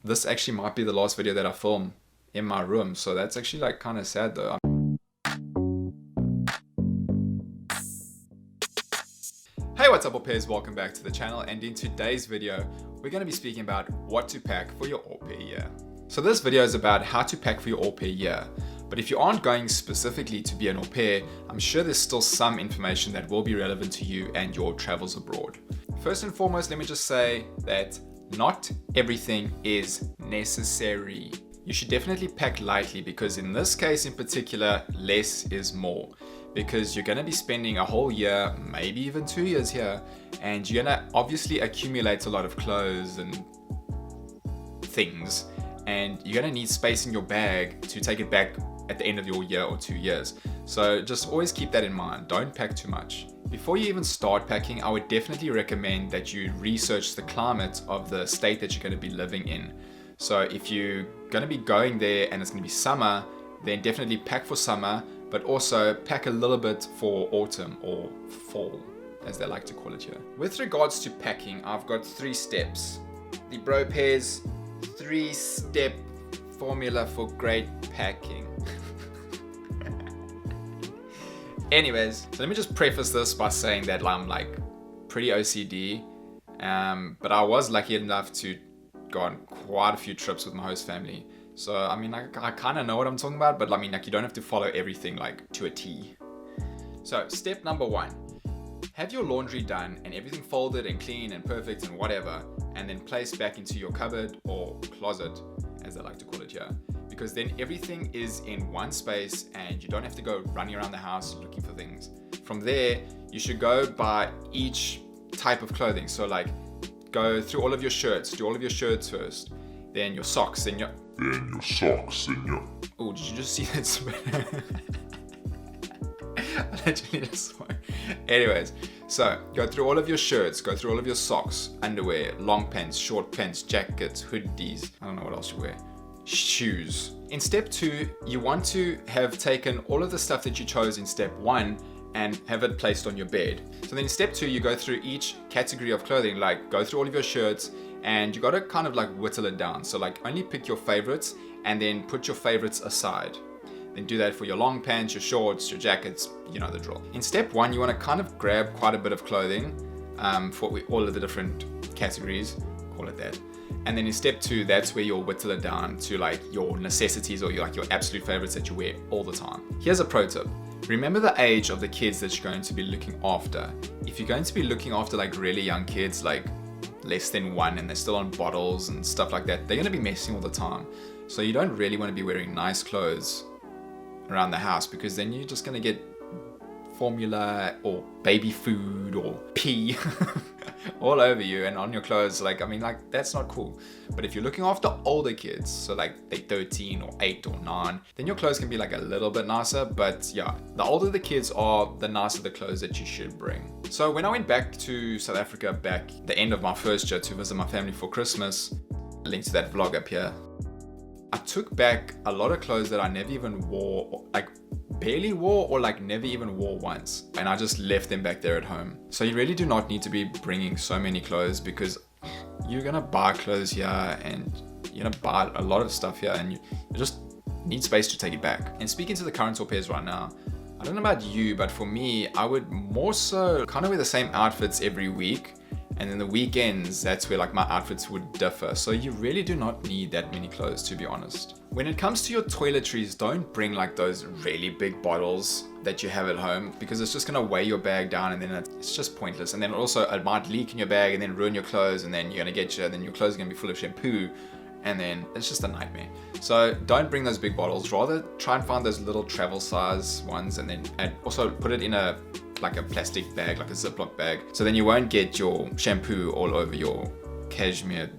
this actually might be the last video that I film in my room. So that's actually like kind of sad though. Hey, what's up, au pairs? Welcome back to the channel, and in today's video we're going to be speaking about what to pack for your au pair year. So this video is about how to pack for your au pair year, but if you aren't going specifically to be an au pair, I'm sure there's still some information that will be relevant to you and your travels abroad. First and foremost, let me just say that not everything is necessary. You should definitely pack lightly, because in this case in particular, less is more. Because you're going to be spending a whole year, maybe even 2 years here, and you're going to obviously accumulate a lot of clothes and things, and you're going to need space in your bag to take it back at the end of your year or 2 years. So just always keep that in mind. Don't pack too much. Before you even start packing, I would definitely recommend that you research the climate of the state that you're going to be living in. So if you're going to be going there and it's going to be summer, then definitely pack for summer, but also pack a little bit for autumn or fall, as they like to call it here. With regards to packing, I've got 3 steps. The Bropair's 3-step formula for great packing. Anyways, so let me just preface this by saying that I'm like pretty OCD, but I was lucky enough to go on quite a few trips with my host family. So I mean, I kind of know what I'm talking about, but I mean, like, you don't have to follow everything like to a T. So step number 1, have your laundry done and everything folded and clean and perfect and whatever, and then placed back into your cupboard or closet, as they like to call it here. Because then everything is in one space and you don't have to go running around the house looking for things. From there, you should go by each type of clothing. So like, go through all of your shirts, do all of your shirts first, then your socks, then your Oh, did you just see that smell? I literally just saw it. Anyways, so go through all of your shirts, go through all of your socks, underwear, long pants, short pants, jackets, hoodies, I don't know what else you wear, shoes. In step 2, you want to have taken all of the stuff that you chose in step 1 and have it placed on your bed. So then in step 2, you go through each category of clothing, like go through all of your shirts, and you got to kind of like whittle it down. So like, only pick your favorites and then put your favorites aside. Then do that for your long pants, your shorts, your jackets, you know the drill. In step 1, you want to kind of grab quite a bit of clothing for all of the different categories, call it that. And then in step 2, that's where you'll whittle it down to like your necessities or your absolute favorites that you wear all the time. Here's a pro tip. Remember the age of the kids that you're going to be looking after. If you're going to be looking after like really young kids, like less than 1, and they're still on bottles and stuff like that, they're going to be messing all the time. So you don't really want to be wearing nice clothes around the house, because then you're just going to get formula or baby food or pee all over you and on your clothes. Like, I mean, like, that's not cool. But if you're looking after older kids, so like they're 13 or 8 or 9, then your clothes can be like a little bit nicer. But yeah, the older the kids are, the nicer the clothes that you should bring. So when I went back to South Africa back the end of my first year to visit my family for Christmas, link to that vlog up here, I took back a lot of clothes that I never even wore, like barely wore, or like never even wore once, and I just left them back there at home. So you really do not need to be bringing so many clothes, because you're gonna buy clothes here and you're gonna buy a lot of stuff here, and you just need space to take it back. And speaking to the current au pairs right now, I don't know about you, but for me, I would more so kind of wear the same outfits every week, and then the weekends, that's where like my outfits would differ. So you really do not need that many clothes, to be honest. When it comes to your toiletries, don't bring like those really big bottles that you have at home, because it's just gonna weigh your bag down, and then it's just pointless. And then also it might leak in your bag and then ruin your clothes, and then you're gonna then your clothes are gonna be full of shampoo, and then it's just a nightmare. So don't bring those big bottles. Rather try and find those little travel size ones, and also put it in a plastic bag, like a Ziploc bag, so then you won't get your shampoo all over your cashmere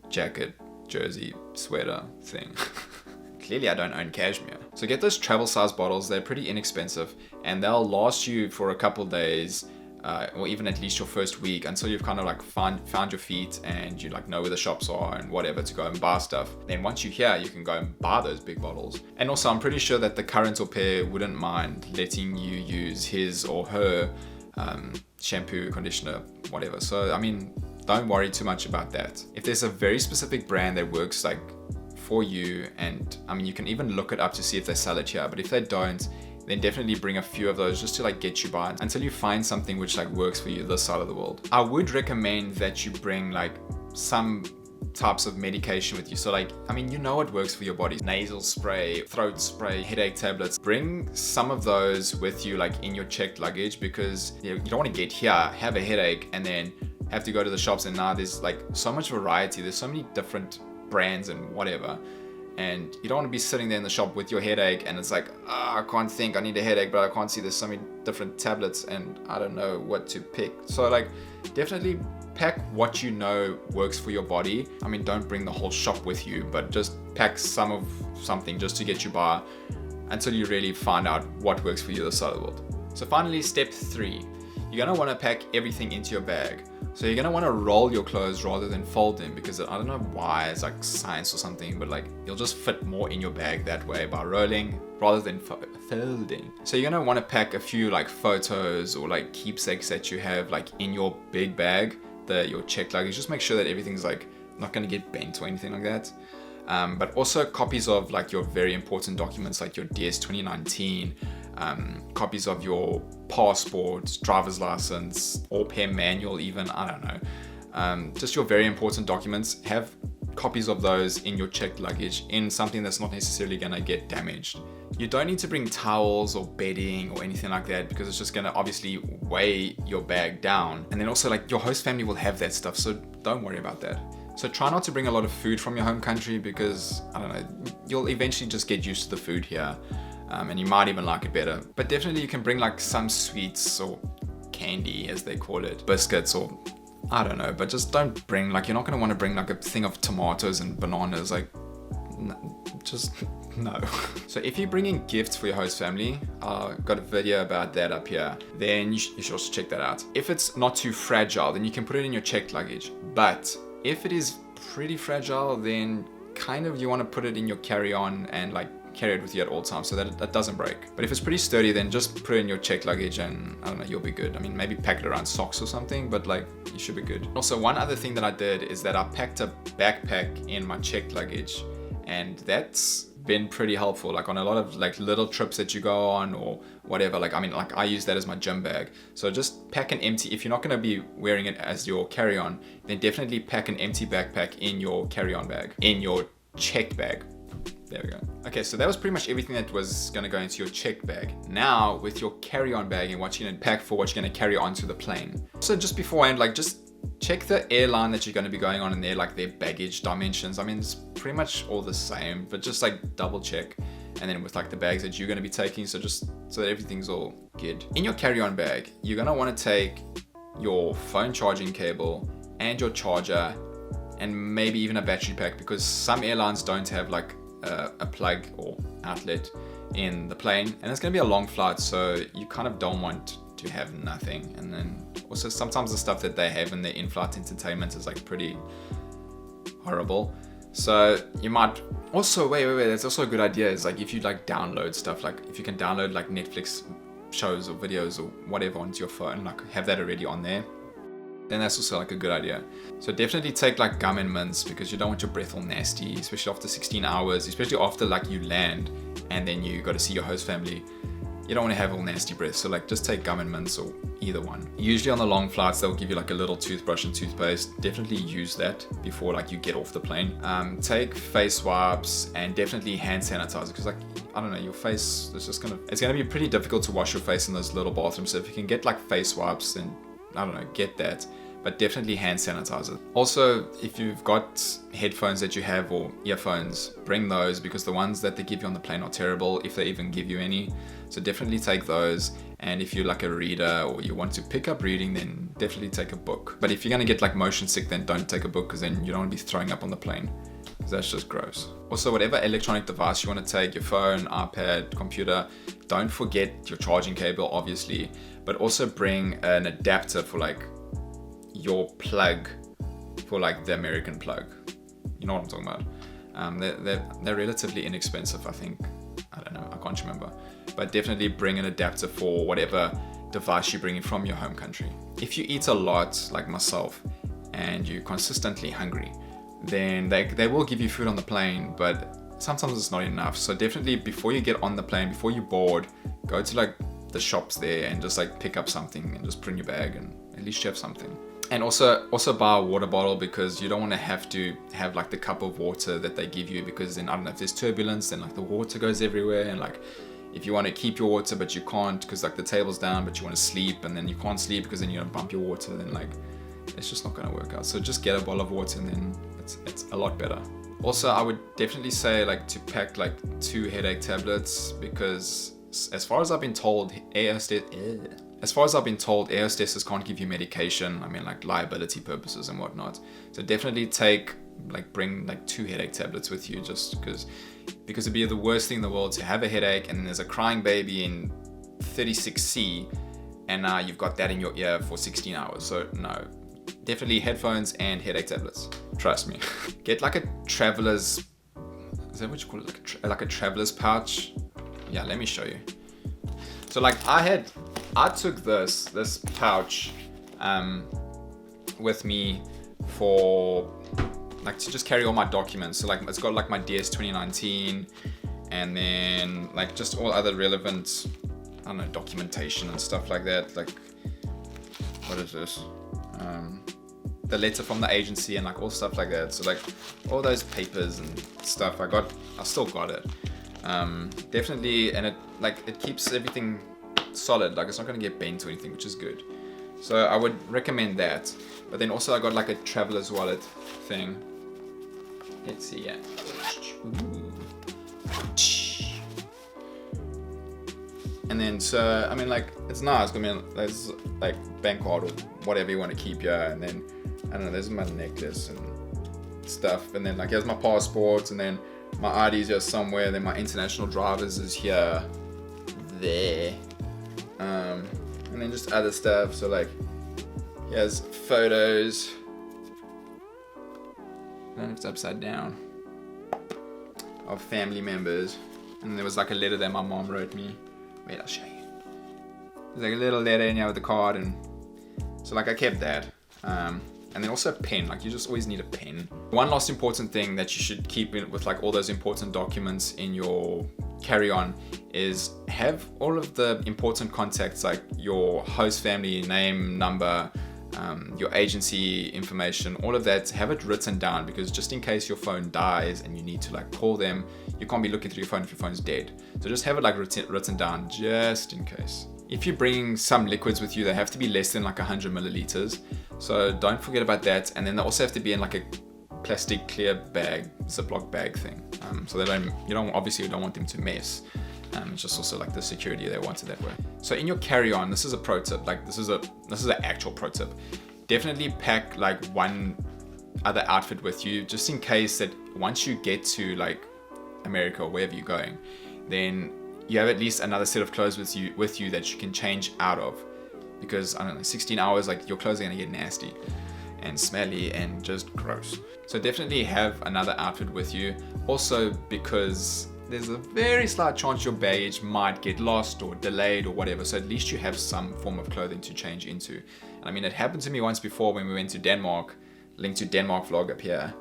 jacket, jersey, sweater thing. Clearly I don't own cashmere. So get those travel size bottles. They're pretty inexpensive, and they'll last you for a couple days, or even at least your first week, until you've kind of like found your feet and you like know where the shops are and whatever to go and buy stuff. Then once you're here, you can go and buy those big bottles. And also, I'm pretty sure that the current au pair wouldn't mind letting you use his or her shampoo, conditioner, whatever. So I mean, don't worry too much about that. If there's a very specific brand that works like for you, and I mean, you can even look it up to see if they sell it here, but if they don't, then definitely bring a few of those just to like get you by until you find something which like works for you this side of the world. I would recommend that you bring like some types of medication with you. So like, I mean, you know what works for your body. Nasal spray, throat spray, headache tablets. Bring some of those with you like in your checked luggage, because you don't want to get here, have a headache, and then have to go to the shops, and now there's like so much variety. There's so many different brands and whatever. And you don't want to be sitting there in the shop with your headache and it's like, I can't think, I need a headache, but I can't see, there's so many different tablets and I don't know what to pick. So like, definitely pack what you know works for your body. I mean, don't bring the whole shop with you, but just pack some of something just to get you by until you really find out what works for you this side of the world. So finally, step 3, you're gonna want to pack everything into your bag. So you're gonna want to roll your clothes rather than fold them, because I don't know why, it's like science or something, but like you'll just fit more in your bag that way by rolling rather than folding. So you're gonna want to pack a few like photos or like keepsakes that you have like in your big bag, your checked luggage. Just make sure that everything's like not gonna get bent or anything like that. But also copies of like your very important documents like your DS 2019, copies of your passport, driver's license, au pair manual even, I don't know. Just your very important documents, have copies of those in your checked luggage in something that's not necessarily gonna get damaged. You don't need to bring towels or bedding or anything like that, because it's just gonna obviously weigh your bag down. And then also like your host family will have that stuff, so don't worry about that. So try not to bring a lot of food from your home country, because I don't know, you'll eventually just get used to the food here. And you might even like it better. But definitely you can bring like some sweets or candy as they call it, biscuits or I don't know, but just don't bring like, you're not going to want to bring like a thing of tomatoes and bananas, like just no. So if you're bringing gifts for your host family, got a video about that up here, then you should also check that out. If it's not too fragile, then you can put it in your checked luggage. But if it is pretty fragile, then kind of you want to put it in your carry-on and like carry it with you at all times so that it doesn't break. But if it's pretty sturdy, then just put it in your checked luggage and I don't know, you'll be good. I mean, maybe pack it around socks or something, but like you should be good. Also, one other thing that I did is that I packed a backpack in my checked luggage, and that's been pretty helpful, like on a lot of like little trips that you go on or whatever. Like, I mean, like I use that as my gym bag. So just pack an empty, if you're not going to be wearing it as your carry-on, then definitely pack an empty backpack in your carry-on bag, in your checked bag. There we go. Okay, so that was pretty much everything that was going to go into your checked bag. Now with your carry-on bag and what you're going to pack for what you're going to carry onto the plane. So just beforehand, like just check the airline that you're going to be going on in there, like their baggage dimensions. I mean, it's pretty much all the same, but just like double check. And then with like the bags that you're going to be taking, so just so that everything's all good. In your carry-on bag, you're going to want to take your phone charging cable and your charger and maybe even a battery pack, because some airlines don't have like a plug or outlet in the plane, and it's going to be a long flight, so you kind of don't want to have nothing. And then also sometimes the stuff that they have in their in-flight entertainment is like pretty horrible, so you might also wait, that's also a good idea, is like if you like download stuff, like if you can download like Netflix shows or videos or whatever onto your phone, like have that already on there, then that's also like a good idea. So definitely take like gum and mints, because you don't want your breath all nasty, especially after 16 hours, especially after like you land and then you got to see your host family. You don't want to have all nasty breath, so like just take gum and mints or either one. Usually on the long flights they'll give you like a little toothbrush and toothpaste. Definitely use that before like you get off the plane. Take face wipes and definitely hand sanitizer, because like I don't know, your face is just it's gonna be pretty difficult to wash your face in those little bathrooms. So if you can get like face wipes, then I don't know, get that. But definitely hand sanitizer. Also, if you've got headphones that you have or earphones, bring those, because the ones that they give you on the plane are terrible, if they even give you any. So definitely take those. And if you're like a reader or you want to pick up reading, then definitely take a book. But if you're gonna get like motion sick, then don't take a book, because then you don't want to be throwing up on the plane, because that's just gross. Also, whatever electronic device you want to take, your phone, iPad, computer, don't forget your charging cable, obviously, but also bring an adapter for like your plug, for like the American plug. You know what I'm talking about. They're relatively inexpensive, I think. I don't know, I can't remember. But definitely bring an adapter for whatever device you're bringing from your home country. If you eat a lot, like myself, and you're consistently hungry, then they will give you food on the plane, but sometimes it's not enough. So definitely before you get on the plane, before you're bored, go to like the shops there and just like pick up something and just put in your bag, and at least you have something. And also buy a water bottle, because you don't want to have like the cup of water that they give you, because then I don't know, if there's turbulence, then like the water goes everywhere, and like if you want to keep your water but you can't because like the table's down, but you want to sleep and then you can't sleep because then you don't bump your water, then like it's just not going to work out. So just get a bottle of water, and then it's a lot better. Also, I would definitely say like to pack like 2 headache tablets, because as far as I've been told, air hostesses can't give you medication. I mean, like liability purposes and whatnot. So definitely bring like 2 headache tablets with you, just because it'd be the worst thing in the world to have a headache and then there's a crying baby in 36C and now you've got that in your ear for 16 hours. So no, definitely headphones and headache tablets. Trust me. Get like a traveler's, is that what you call it? Like a traveler's pouch. Yeah, let me show you. So like I took this pouch with me for like to just carry all my documents. So like it's got like my DS 2019 and then like just all other relevant, I don't know, documentation and stuff like that. Like, what is this? The letter from the agency and like all stuff like that. So like all those papers and stuff I still got it. Definitely, and it keeps everything solid, like it's not going to get bent or anything, which is good. So I would recommend that. But then also I got like a traveler's wallet thing. Let's see, yeah. Ooh. And then so I mean like it's nice. I mean there's like bank card or whatever you want to keep here, and then I don't know, there's my necklace and stuff, and then like here's my passport, and then my ID's here somewhere, then my international driver's is here, there, and then just other stuff. So like here's photos, and it's upside down, of family members, and there was like a letter that my mom wrote me. Wait, I'll show you. There's like a little letter in here with the card, and so like I kept that. And then also a pen, like you just always need a pen. One last important thing that you should keep in with like all those important documents in your carry-on is have all of the important contacts, like your host family name, number, your agency information, all of that, have it written down, because just in case your phone dies and you need to like call them, you can't be looking through your phone if your phone's dead. So just have it like written down just in case. If you're bringing some liquids with you, they have to be less than like 100 milliliters. So don't forget about that. And then they also have to be in like a plastic clear bag, Ziploc bag thing. So you don't want them to mess. It's just also like the security, they want it that way. So in your carry-on, this is a pro tip. Like this is an actual pro tip. Definitely pack like one other outfit with you, just in case that once you get to like America or wherever you're going, then you have at least another set of clothes with you that you can change out of, because I don't know, 16 hours, like your clothes are gonna get nasty and smelly and just gross. So definitely have another outfit with you. Also because there's a very slight chance your baggage might get lost or delayed or whatever, so at least you have some form of clothing to change into. And I mean, it happened to me once before when we went to Denmark, link to Denmark vlog up here.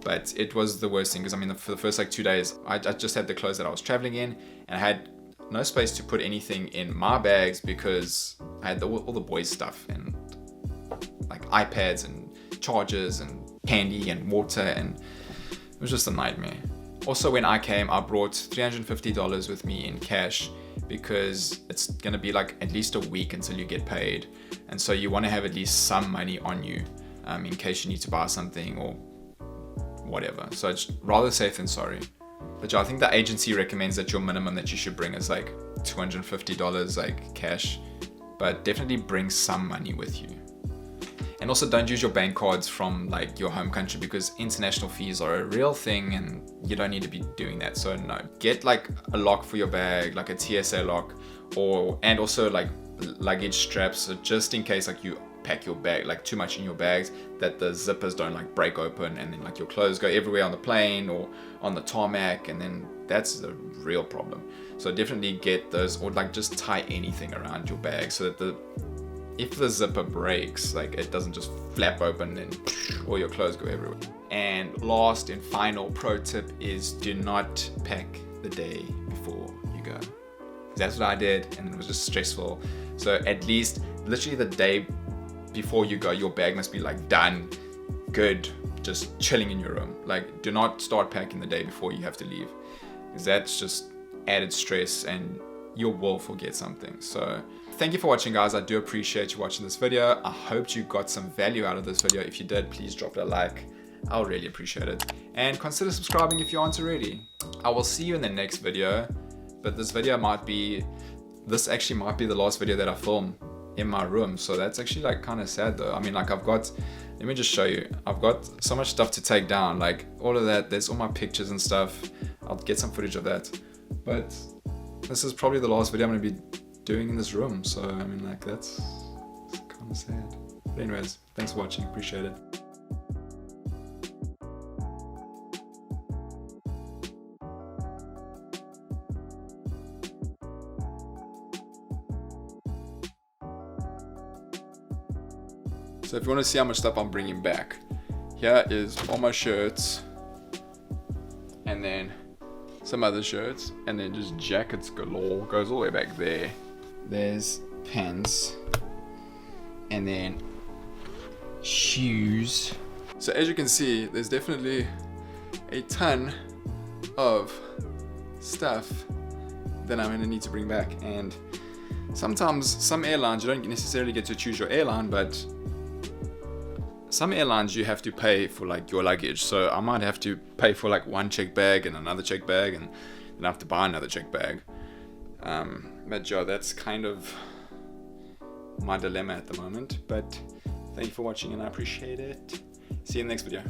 But it was the worst thing, because I mean, for the first like 2 days, I just had the clothes that I was traveling in, and I had no space to put anything in my bags because I had all the boys' stuff and like iPads and chargers and candy and water, and it was just a nightmare. Also, when I came, I brought $350 with me in cash, because it's gonna be like at least a week until you get paid, and so you want to have at least some money on you in case you need to buy something or whatever. So it's rather safe than sorry. But yeah, I think the agency recommends that your minimum that you should bring is like $250 like cash, but definitely bring some money with you. And also don't use your bank cards from like your home country, because international fees are a real thing and you don't need to be doing that. So no, get like a lock for your bag, like a TSA lock, and also like luggage straps, so just in case like you pack your bag like too much in your bags, that the zippers don't like break open and then like your clothes go everywhere on the plane or on the tarmac, and then that's the real problem. So definitely get those, or like just tie anything around your bag so that if the zipper breaks, like it doesn't just flap open and all your clothes go everywhere. And last and final pro tip is do not pack the day before you go. That's what I did, and it was just stressful. So at least literally the day before you go, your bag must be like done, good, just chilling in your room. Like, do not start packing the day before you have to leave, because that's just added stress and you will forget something. So thank you for watching, guys. I do appreciate you watching this video. I hope you got some value out of this video. If you did, please drop it a like. I'll really appreciate it. And consider subscribing if you aren't already. I will see you in the next video, but this actually might be the last video that I film in my room. So that's actually like kind of sad though. I mean, like let me just show you. I've got so much stuff to take down, like all of that. There's all my pictures and stuff. I'll get some footage of that. But this is probably the last video I'm gonna be doing in this room. So I mean, like that's kind of sad. But anyways, thanks for watching. Appreciate it. So if you want to see how much stuff I'm bringing back, here is all my shirts, and then some other shirts, and then just jackets galore, goes all the way back there. There's pants, and then shoes. So as you can see, there's definitely a ton of stuff that I'm going to need to bring back. And sometimes some airlines, you don't necessarily get to choose your airline, but some airlines you have to pay for like your luggage. So I might have to pay for like one check bag and another check bag, and then I have to buy another check bag. But yeah, that's kind of my dilemma at the moment. But thank you for watching, and I appreciate it. See you in the next video.